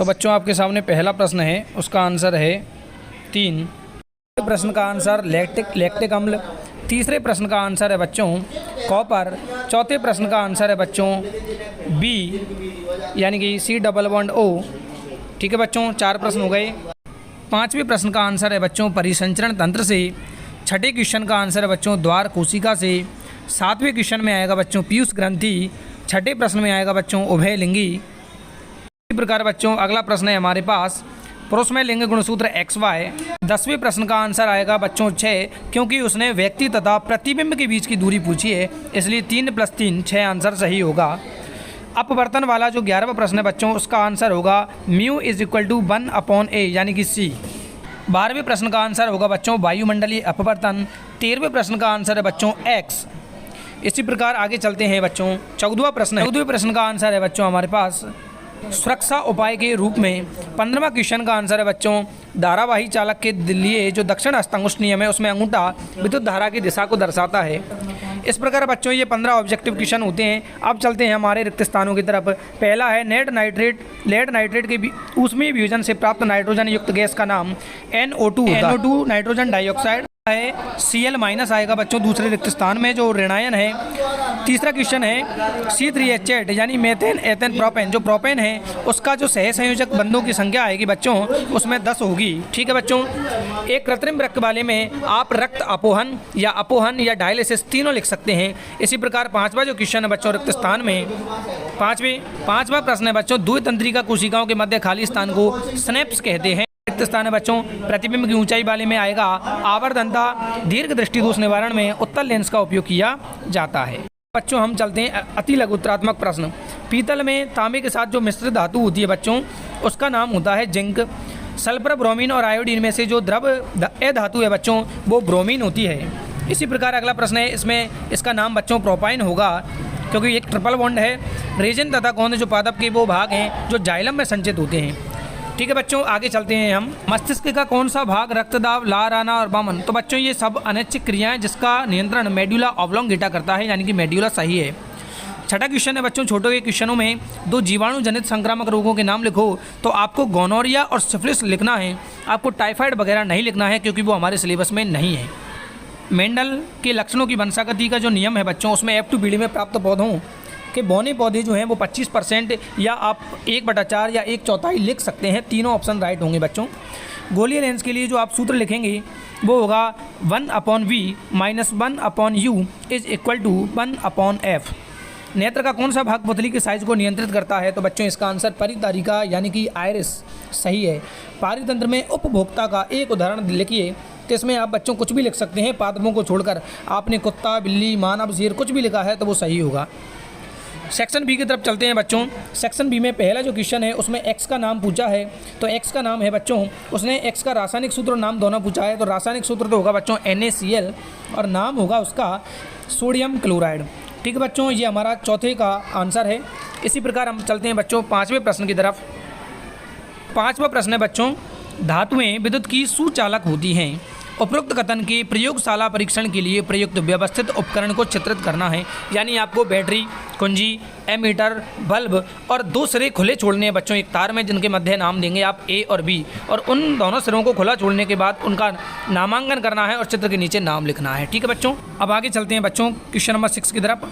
तो बच्चों आपके सामने पहला प्रश्न है, उसका आंसर है 3। प्रश्न का आंसर लैक्टिक अम्ल। तीसरे प्रश्न का आंसर है बच्चों कॉपर। चौथे प्रश्न का आंसर है बच्चों बी यानी कि C++O। ठीक है बच्चों, 4 प्रश्न हो गए। 5वें प्रश्न का आंसर है बच्चों परिसंचरण तंत्र से। छठे क्वेश्चन का आंसर है बच्चों द्वार कोशिका से। 7वें क्वेश्चन में आएगा बच्चों पीयूष ग्रंथि। छठे प्रश्न में आएगा बच्चों उभयलिंगी। इसी प्रकार बच्चों अगला प्रश्न है हमारे पास पुरुष में लिंग गुणसूत्र XY। 10वें प्रश्न का आंसर आएगा बच्चों 6, क्योंकि उसने व्यक्ति तथा प्रतिबिंब के बीच की दूरी पूछी है, इसलिए 3 + 3 6 आंसर सही होगा। अपवर्तन वाला जो 11वां प्रश्न है बच्चों, उसका आंसर होगा μ = 1/A यानी कि C। 12वें प्रश्न का आंसर होगा बच्चों वायुमंडलीय अपवर्तन। 13वें प्रश्न का आंसर है बच्चों X। इसी प्रकार आगे चलते हैं बच्चों 14वां प्रश्न है। 14वें प्रश्न का आंसर है बच्चों हमारे पास सुरक्षा उपाय के रूप में। 15वां क्वेश्चन का आंसर है बच्चों धारावाही चालक के लिए जो दक्षिण हस्तांगुष्ठ नियम है उसमें अंगूठा विद्युत धारा की दिशा को दर्शाता है। इस प्रकार बच्चों ये 15 ऑब्जेक्टिव क्वेश्चन होते हैं। अब चलते हैं हमारे रिक्त स्थानों की तरफ। पहला है लेड नाइट्रेट के ऊष्मीय वियोजन से प्राप्त नाइट्रोजन युक्त गैस का नाम NO2 नाइट्रोजन डाइऑक्साइड है। Cl- आएगा बच्चों दूसरे रिक्त स्थान में जो ऋणायन है। तीसरा क्वेश्चन है C3H8 यानी मेथेन एथेन प्रोपेन। जो प्रोपेन है उसका जो सह संयोजक बंधों की संख्या आएगी बच्चों उसमें 10 होगी। ठीक है बच्चों, एक कृत्रिम रक्त वाले में आप रक्त अपोहन या डायलिसिस तीनों लिख सकते हैं। इसी प्रकार 5वां जो क्वेश्चन है बच्चों रिक्त स्थान में पांचवा प्रश्न है बच्चों द्वितंत्रिका कोशिकाओं के मध्य खाली स्थान को स्नेप्स कहते हैं। रिक्त स्थान है बच्चों प्रतिबिंब की ऊंचाई वाले में आएगा आवर्धनता। दीर्घ दृष्टि दोष निवारण में उत्तल लेंस का उपयोग किया जाता है। बच्चों हम चलते हैं अति लघुत्रात्मक प्रश्न। पीतल में तांबे के साथ जो मिश्रित धातु होती है बच्चों उसका नाम होता है जिंक। सल्फर, ब्रोमीन और आयोडीन में से जो द्रव धातु है बच्चों वो ब्रोमीन होती है। इसी प्रकार अगला प्रश्न है, इसमें इसका नाम बच्चों प्रोपाइन होगा क्योंकि एक ट्रिपल बॉन्ड है। रेजिन तथा गोंद जो पादप के वो भाग हैं जो जाइलम में संचित होते हैं। ठीक है बच्चों, आगे चलते हैं हम। मस्तिष्क का कौन सा भाग रक्तदाब, लार आना और बामन। तो बच्चों ये सब अनैच्छिक क्रियाएं जिसका नियंत्रण मेडुला ऑब्लोंगेटा करता है यानी कि मेडुला सही है। छठा क्वेश्चन है बच्चों छोटे के क्वेश्चनों में 2 जीवाणु जनित संक्रामक रोगों के नाम लिखो। तो आपको गोनोरिया और सिफिलिस लिखना है, आपको टाइफाइड वगैरह नहीं लिखना है क्योंकि वो हमारे सिलेबस में नहीं है। मेंडल के लक्षणों की वंशागति का जो नियम है बच्चों उसमें F2 पीढ़ी में प्राप्त पौधों के बौने पौधे जो हैं वो 25% या आप 1/4 या 1/4 लिख सकते हैं। तीनों ऑप्शन राइट होंगे बच्चों। गोलीय लेंस के लिए जो आप सूत्र लिखेंगे वो होगा 1/V - 1/U = 1/F। नेत्र का कौन सा भाग पुतली के साइज को नियंत्रित करता है। तो बच्चों इसका आंसर परितारिका यानी कि आयरिस सही है। पारितंत्र में उपभोक्ता का एक उदाहरण लिखिए। तो इसमें आप बच्चों कुछ भी लिख सकते हैं पादपों को छोड़कर। आपने कुत्ता, बिल्ली, मानव, शेर कुछ भी लिखा है तो वो सही होगा। सेक्शन बी की तरफ चलते हैं बच्चों। सेक्शन बी में पहला जो क्वेश्चन है उसमें X का नाम पूछा है। तो X का नाम है बच्चों, उसने X का रासायनिक सूत्र और नाम दोनों पूछा है। तो रासायनिक सूत्र तो होगा बच्चों NaCl और नाम होगा उसका सोडियम क्लोराइड। ठीक है बच्चों, ये हमारा चौथे का आंसर है। इसी प्रकार हम चलते हैं बच्चों 5वें प्रश्न की तरफ। 5वां प्रश्न है बच्चों धातुएं विद्युत की सुचालक होती हैं। उपरोक्त कथन के प्रयोगशाला परीक्षण के लिए प्रयुक्त व्यवस्थित उपकरण को चित्रित करना है। यानी आपको बैटरी, कुंजी, एमीटर, बल्ब और 2 सिरे खुले छोड़ने हैं बच्चों एक तार में, जिनके मध्य नाम देंगे आप A और B और उन दोनों सिरों को खुला छोड़ने के बाद उनका नामांकन करना है और चित्र के नीचे नाम लिखना है। ठीक है बच्चों, अब आगे चलते हैं बच्चों क्वेश्चन नंबर 6 की तरफ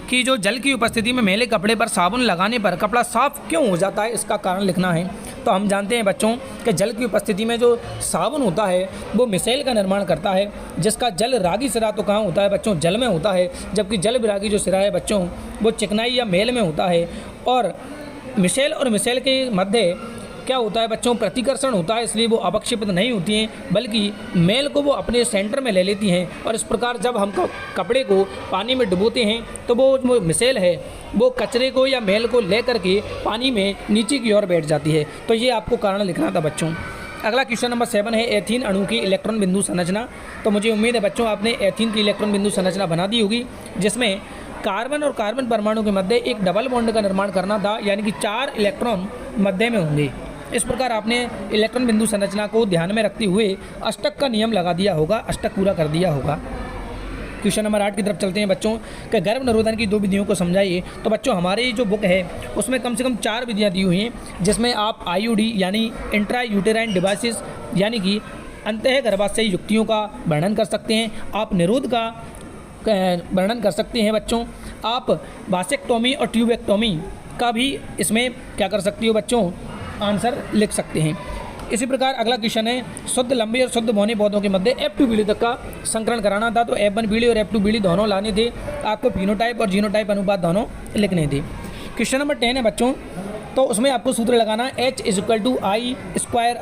कि जो जल की उपस्थिति में मैले कपड़े पर साबुन लगाने पर कपड़ा साफ क्यों हो जाता है, इसका कारण लिखना है। तो हम जानते हैं बच्चों कि जल की उपस्थिति में जो साबुन होता है वो मिसेल का निर्माण करता है, जिसका जल रागी सिरा तो कहाँ होता है बच्चों, जल में होता है, जबकि जल विरागी जो सिरा है बच्चों वो चिकनाई या मेल में होता है। और मिसेल के मध्य क्या होता है बच्चों, प्रतिकर्षण होता है, इसलिए वो अवक्षेपित नहीं होती हैं बल्कि मेल को वो अपने सेंटर में ले लेती हैं। और इस प्रकार जब हम कपड़े को पानी में डुबोते हैं तो वो मिसेल है वो कचरे को या मेल को ले करके पानी में नीचे की ओर बैठ जाती है। तो ये आपको कारण लिखना था बच्चों। अगला क्वेश्चन नंबर 7 है एथीन अणु की इलेक्ट्रॉन बिंदु संरचना। तो मुझे उम्मीद है बच्चों आपने एथीन की इलेक्ट्रॉन बिंदु संरचना बना दी होगी, जिसमें कार्बन और कार्बन परमाणु के मध्य एक डबल बॉन्ड का निर्माण करना था, यानी कि 4 इलेक्ट्रॉन मध्य में होंगे। इस प्रकार आपने इलेक्ट्रॉन बिंदु संरचना को ध्यान में रखते हुए अष्टक का नियम लगा दिया होगा, अष्टक पूरा कर दिया होगा। क्वेश्चन नंबर 8 की तरफ चलते हैं बच्चों कि गर्भ निरोधन की 2 विधियों को समझाइए। तो बच्चों हमारी जो बुक है उसमें कम से कम 4 विधियाँ दी हुई हैं, जिसमें आप IUD यानी इंट्रा यूटेराइन डिवाइसेस यानी कि अंतः गर्भाशयी युक्तियों का वर्णन कर सकते हैं, आप निरोध का वर्णन कर सकते हैं बच्चों, आप वासेक्टोमी और ट्यूबेक्टोमी का भी इसमें क्या कर सकती हो बच्चों, आंसर लिख सकते हैं। इसी प्रकार अगला क्वेश्चन है शुद्ध लंबी और शुद्ध बौनी पौधों के मध्य F2 पीढ़ी तक का संकरण कराना था। तो F1 पीढ़ी और F2 पीढ़ी दोनों लाने थे, आपको फिनोटाइप और जीनोटाइप अनुपात दोनों लिखने थे। क्वेश्चन नंबर 10 है बच्चों, तो उसमें आपको सूत्र लगाना है H = I²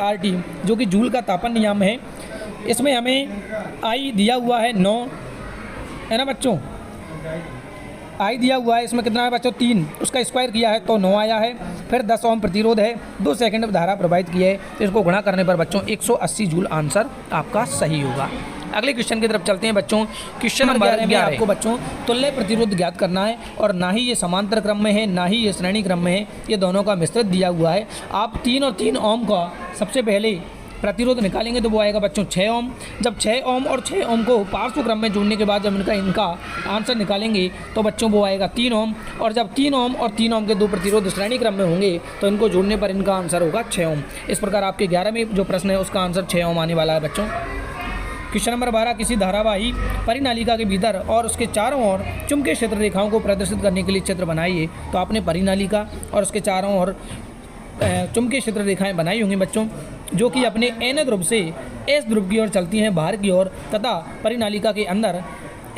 RT, जो कि जूल का तापन नियम है। इसमें हमें I दिया हुआ है 9, है ना बच्चों, I दिया हुआ है, इसमें कितना है बच्चों 3, उसका स्क्वायर किया है तो 9 आया है। फिर 10 ओम प्रतिरोध है, 2 सेकंड में धारा प्रवाहित की है, तो इसको गुणा करने पर बच्चों 180 जूल आंसर आपका सही होगा। अगले क्वेश्चन की तरफ चलते हैं बच्चों। क्वेश्चन नंबर 11 में आपको बच्चों तुल्य प्रतिरोध ज्ञात करना है, और ना ही ये समांतर क्रम में है ना ही ये श्रेणी क्रम में है, ये दोनों का मिश्रित दिया हुआ है। आप 3 और 3 ओम का सबसे पहले प्रतिरोध निकालेंगे तो वो आएगा बच्चों 6 ओम। जब 6 ओम और 6 ओम को पार्श्व क्रम में जोड़ने के बाद जब इनका आंसर निकालेंगे तो बच्चों वो आएगा 3 ओम, और जब 3 ओम और 3 ओम के 2 प्रतिरोध श्रेणी क्रम में होंगे तो इनको जोड़ने पर इनका आंसर होगा 6 ओम। इस प्रकार आपके 11 में जो प्रश्न है उसका आंसर 6 ओम आने वाला है बच्चों। क्वेश्चन नंबर 12, किसी धारावाही परिनालिका के भीतर और उसके चारों ओर चुंबकीय क्षेत्र रेखाओं को प्रदर्शित करने के लिए चित्र बनाइए। तो आपने परिनालिका और उसके चारों ओर चुंबकीय क्षेत्र रेखाएं बनाई होंगी बच्चों, जो कि अपने N ध्रुव से S ध्रुव की ओर चलती हैं बाहर की ओर, तथा परिनालिका के अंदर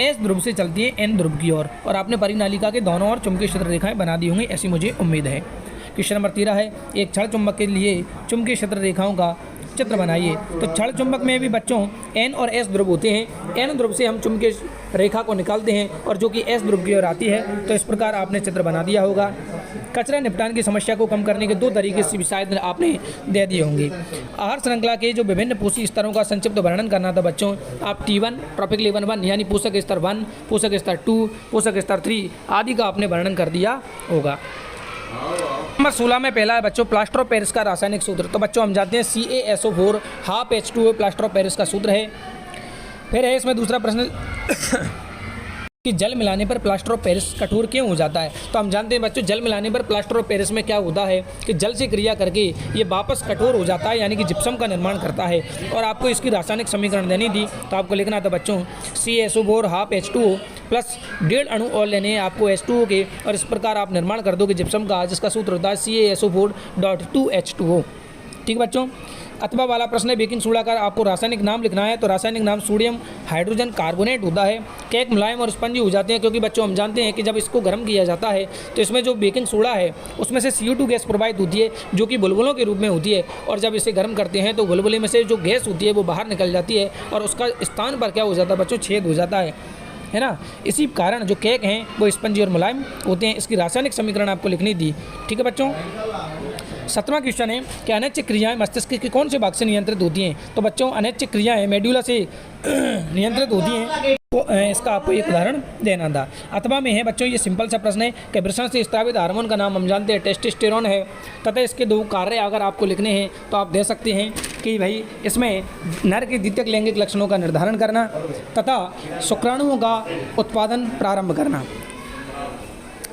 S ध्रुव से चलती है N ध्रुव की ओर, और आपने परिनालिका के दोनों ओर चुंबकीय क्षेत्र रेखाएं बना दी होंगी, ऐसी मुझे उम्मीद है। क्वेश्चन नंबर 13 है, एक क्षण चुंबक के लिए चुंबकीय क्षेत्र रेखाओं का चित्र बनाइए। तो क्षण चुंबक में भी बच्चों N और S ध्रुव होते हैं, N ध्रुव से हम चुंबकीय रेखा को निकालते हैं और जो कि S ध्रुव की ओर आती है। तो इस प्रकार आपने चित्र बना दिया होगा। कचरा निपटान की समस्या को कम करने के 2 तरीके से भी शायद आपने दे दिए होंगे। आहार श्रृंखला के जो विभिन्न पोषक स्तरों का संक्षिप्त वर्णन करना था बच्चों। आप T1 ट्रॉपिक लेवल 1 यानी पोषक स्तर 1, पोषक स्तर 2, पोषक स्तर 3 आदि का आपने वर्णन कर दिया होगा। नंबर 16 में पहला है बच्चों प्लास्टर ऑफ पेरिस का रासायनिक सूत्र। तो बच्चों हम जानते हैं CaSO4 half H2O plaster of Paris का सूत्र है। फिर है इसमें दूसरा प्रश्न कि जल मिलाने पर प्लास्टर ऑफ पेरिस कठोर क्यों हो जाता है। तो हम जानते हैं बच्चों जल मिलाने पर प्लास्टर ऑफ पेरिस में क्या होता है कि जल से क्रिया करके ये वापस कठोर हो जाता है, यानी कि जिप्सम का निर्माण करता है। और आपको इसकी रासायनिक समीकरण देनी थी, तो आपको लिखना था बच्चों CaSO4 हाफ H2O प्लस 1.5 अणु और लेने हैं आपको H2O के, और इस प्रकार आप निर्माण कर दोगे जिप्सम का, जिसका सूत्र होता है CaSO4.2H2O। ठीक बच्चों। अथवा वाला प्रश्न है बेकिंग सोडा का आपको रासायनिक नाम लिखना है। तो रासायनिक नाम सोडियम हाइड्रोजन कार्बोनेट होता है। केक मुलायम और स्पंजी हो जाते हैं क्योंकि बच्चों हम जानते हैं कि जब इसको गर्म किया जाता है तो इसमें जो बेकिंग सोडा है उसमें से CO2 गैस प्रवाहित होती है, जो कि बुलबुलों के रूप में होती है, और जब इसे गर्म करते हैं तो बुलबुले में से जो गैस होती है वो बाहर निकल जाती है और उसका स्थान पर क्या हो जाता है बच्चों, छेद हो जाता है ना। इसी कारण जो केक हैं वो स्पंजी और मुलायम होते हैं। इसकी रासायनिक समीकरण आपको लिखनी थी। ठीक है बच्चों। 17वां क्वेश्चन है कि अनैच्छिक क्रियाएं मस्तिष्क के कौन से भाग से नियंत्रित होती हैं। तो बच्चों अनैच्छिक क्रियाएं मेडुला से नियंत्रित होती हैं। तो इसका आपको एक उदाहरण देना था। अथवा में है बच्चों ये सिंपल सा प्रश्न है कि वृषण से स्रावित हार्मोन का नाम हम जानते हैं टेस्टोस्टेरोन है, तथा इसके 2 कार्य अगर आपको लिखने हैं तो आप दे सकते हैं कि भाई इसमें नर के द्वितीयक लैंगिक लक्षणों का निर्धारण करना तथा शुक्राणुओं का उत्पादन प्रारंभ करना।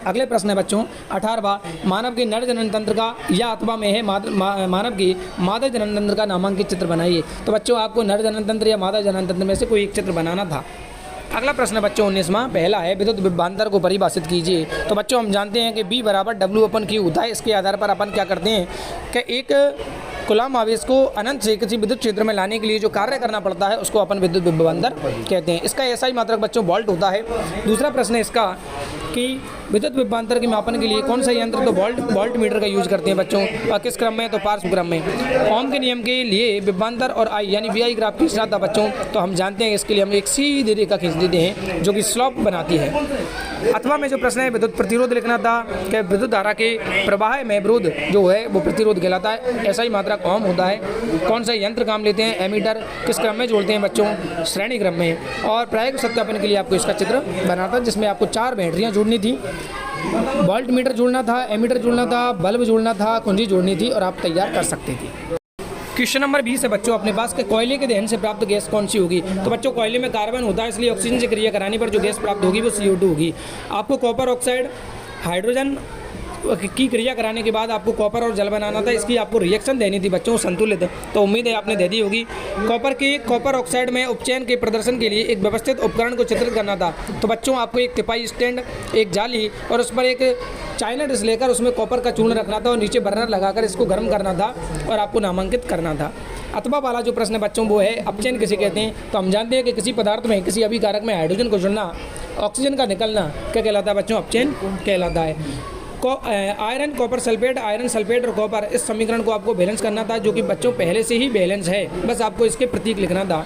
अगले प्रश्न है बच्चों 18वां, मानव के नर जनन तंत्र का या अथवा में है मानव की मादा जनन तंत्र का नामांकित चित्र बनाइए। तो बच्चों आपको नर जनन तंत्र या मादा जनन तंत्र में से कोई एक चित्र बनाना था। अगला प्रश्न है बच्चों 19वां, पहला है विद्युत विभवांतर को परिभाषित कीजिए। तो बच्चों हम जानते हैं कि B = W/Q होता है। इसके आधार पर अपन क्या करते हैं कि एक कुलाम आवेश को अनंत से किसी विद्युत क्षेत्र में लाने के लिए जो कार्य करना पड़ता है उसको अपन विद्युत विभवांतर कहते हैं। इसका SI मात्रक बच्चों वोल्ट होता है। दूसरा प्रश्न है इसका कि विद्युत विभवांतर के मापन के लिए कौन सा यंत्र, तो वोल्ट मीटर का यूज करते हैं बच्चों। और किस क्रम में, तो पार्श्व क्रम में। ओम के नियम के लिए विभवांतर और I यानी VI ग्राफ खींचना था बच्चों। तो हम जानते हैं इसके लिए हम एक सीधी रेखा खींच देते हैं जो कि स्लोप बनाती है। अथवा में जो प्रश्न है विद्युत प्रतिरोध लिखना था कि विद्युत धारा के प्रवाह में विरोध जो है वो प्रतिरोध कहलाता है। SI मात्रक ओम होता है। कौन सा यंत्र काम लेते हैं, एमीटर। किस क्रम में जोड़ते हैं बच्चों, श्रेणी क्रम में। और प्रायोगिक सत्यापन के लिए आपको इसका चित्र बनाना था जिसमें आपको 4 बैटरियाँ जोड़नी थी, वोल्ट मीटर जोड़ना था, एमीटर जोड़ना था, बल्ब जोड़ना था, कुंजी जोड़नी थी और आप तैयार कर सकते थे। क्वेश्चन नंबर 20 है बच्चों अपने पास के कोयले के दहन से प्राप्त गैस कौन सी होगी। तो बच्चों कोयले में कार्बन होता है, इसलिए ऑक्सीजन से क्रिया कराने पर जो गैस प्राप्त होगी वो CO2 होगी। आपको कॉपर ऑक्साइड हाइड्रोजन की क्रिया कराने के बाद आपको कॉपर और जल बनाना था, इसकी आपको रिएक्शन देनी थी बच्चों संतुलित, तो उम्मीद है आपने दे दी होगी। कॉपर ऑक्साइड में उपचयन के प्रदर्शन के लिए एक व्यवस्थित उपकरण को चित्रित करना था। तो बच्चों आपको एक तिपाई स्टैंड, एक जाली और उस पर एक चाइना डिश लेकर उसमें कॉपर का चूर्ण रखना था और नीचे बर्नर लगाकर इसको गर्म करना था और आपको नामांकित करना था। अथवा वाला जो प्रश्न है बच्चों वो है अपचयन किसे कहते हैं। तो हम जानते हैं कि किसी पदार्थ में किसी अभिकारक में हाइड्रोजन को जुड़ना, ऑक्सीजन का निकलना क्या कहलाता है बच्चों, अपचयन कहलाता है। Iron copper sulphate, iron sulphate और कॉपर, इस समीकरण को आपको बैलेंस करना था जो कि बच्चों पहले से ही बैलेंस है, बस आपको इसके प्रतीक लिखना था।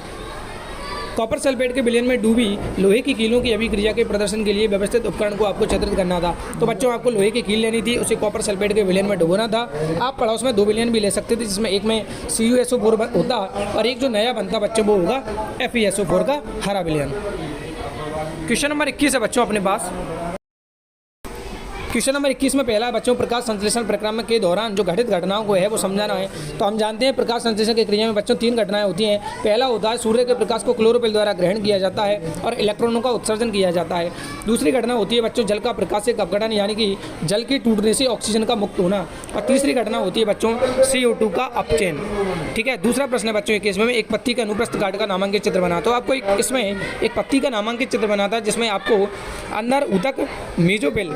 कॉपर सल्फेट के विलयन में डूबी लोहे की कीलों की अभिक्रिया के प्रदर्शन के लिए व्यवस्थित उपकरण को आपको चित्रित करना था। तो बच्चों आपको लोहे की कील लेनी थी, उसे कॉपर सल्फेट के विलयन में डुबोना था। आप पड़ोस में 2 विलयन भी ले सकते थे, जिसमें एक में CuSO4 होता और एक जो नया बनता बच्चों वो होगा FeSO4 का हरा विलयन। क्वेश्चन नंबर 21 है बच्चों अपने पास। क्वेश्चन नंबर 21 में पहला है बच्चों प्रकाश संश्लेषण प्रक्रिया के दौरान जो घटित घटनाओं को है वो समझाना है। तो हम जानते हैं प्रकाश संश्लेषण की क्रिया में बच्चों 3 घटनाएं होती हैं। पहला होता है सूर्य के प्रकाश को क्लोरोफिल द्वारा ग्रहण किया जाता है और इलेक्ट्रॉनों का उत्सर्जन किया जाता है। दूसरी घटना होती है बच्चों जल का प्रकाशिक अपघटन, यानी कि जल के टूटने से ऑक्सीजन का मुक्त होना। और तीसरी घटना होती है बच्चों CO2 का अपचयन। ठीक है, दूसरा प्रश्न है बच्चों इसमें एक पत्ती का अनुप्रस्थ काट का नामांकित चित्र बना। तो आपको इसमें एक पत्ती का नामांकित चित्र बना था जिसमें आपको अंदर ऊतक मेसोफिल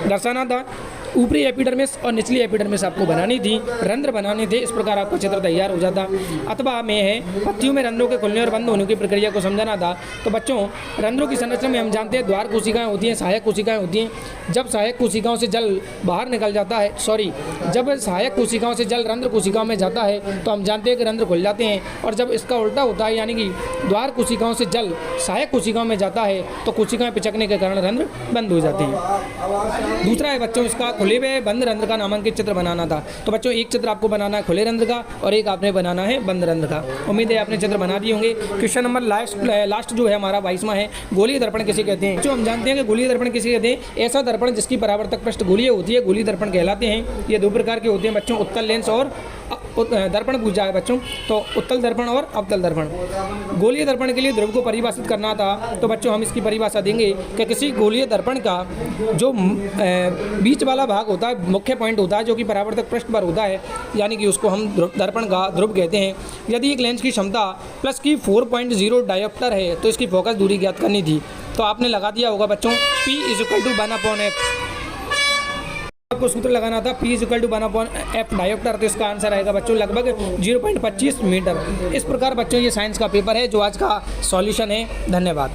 दर्शाना था, ऊपरी एपिडर्मिस और निचली एपिडर्मिस आपको बनानी थी, रंध्र बनाने थे। इस प्रकार आपका चित्र तैयार हो जाता। अथवा में है पत्तियों में रंध्रों के खुलने और बंद होने की प्रक्रिया को समझाना था। तो बच्चों रंध्रों की संरचना में हम जानते हैं द्वार कोशिकाएं होती हैं, सहायक कोशिकाएं होती हैं। जब सहायक कोशिकाओं से जल बाहर निकल जाता है, जब सहायक कोशिकाओं से जल रंध्र कोशिकाओं में जाता है तो हम जानते हैं कि रंध्र खुल जाते हैं। और जब इसका उल्टा होता है, यानी कि द्वार कोशिकाओं से जल सहायक कोशिकाओं में जाता है तो कोशिकाएं पिचकने के कारण रंध्र बंद हो जाते हैं। दूसरा है बच्चों इसका खुले हुए बंद रंध्र का नामांकित चित्र बनाना था। तो बच्चों एक चित्र आपको बनाना है खुले रंध्र का और एक आपने बनाना है बंद रंध्र का। उम्मीद है आपने चित्र बना दिए होंगे। क्वेश्चन नंबर लास्ट जो है हमारा 22वां है, गोलीय दर्पण किसे कहते हैं। जो हम जानते हैं कि गोलीय दर्पण किसे कहते हैं, ऐसा दर्पण जिसकी परावर्तक पृष्ठ गोलीय होती है, गोलीय दर्पण कहलाते हैं। ये 2 प्रकार के होते हैं बच्चों, उत्तल लेंस और दर्पण पूछा है बच्चों, तो उत्तल दर्पण और अवतल दर्पण। गोलीय दर्पण के लिए ध्रुव को परिभाषित करना था। तो बच्चों हम इसकी परिभाषा देंगे कि किसी गोलीय दर्पण का जो बीच वाला भाग होता है, मुख्य पॉइंट होता है जो कि परावर्तक पृष्ठ पर होता है, यानी कि उसको हम दर्पण का ध्रुव कहते हैं। यदि एक लेंस की क्षमता प्लस की 4.0 डायोप्टर है तो इसकी फोकस दूरी ज्ञात करनी थी। तो आपने लगा दिया होगा बच्चों P = 1/f। आपको सूत्र लगाना था P = 1/f डायोप्टर। तो इसका आंसर आएगा बच्चों लगभग 0.25 मीटर। इस प्रकार बच्चों ये साइंस का पेपर है जो आज का सॉल्यूशन है। धन्यवाद।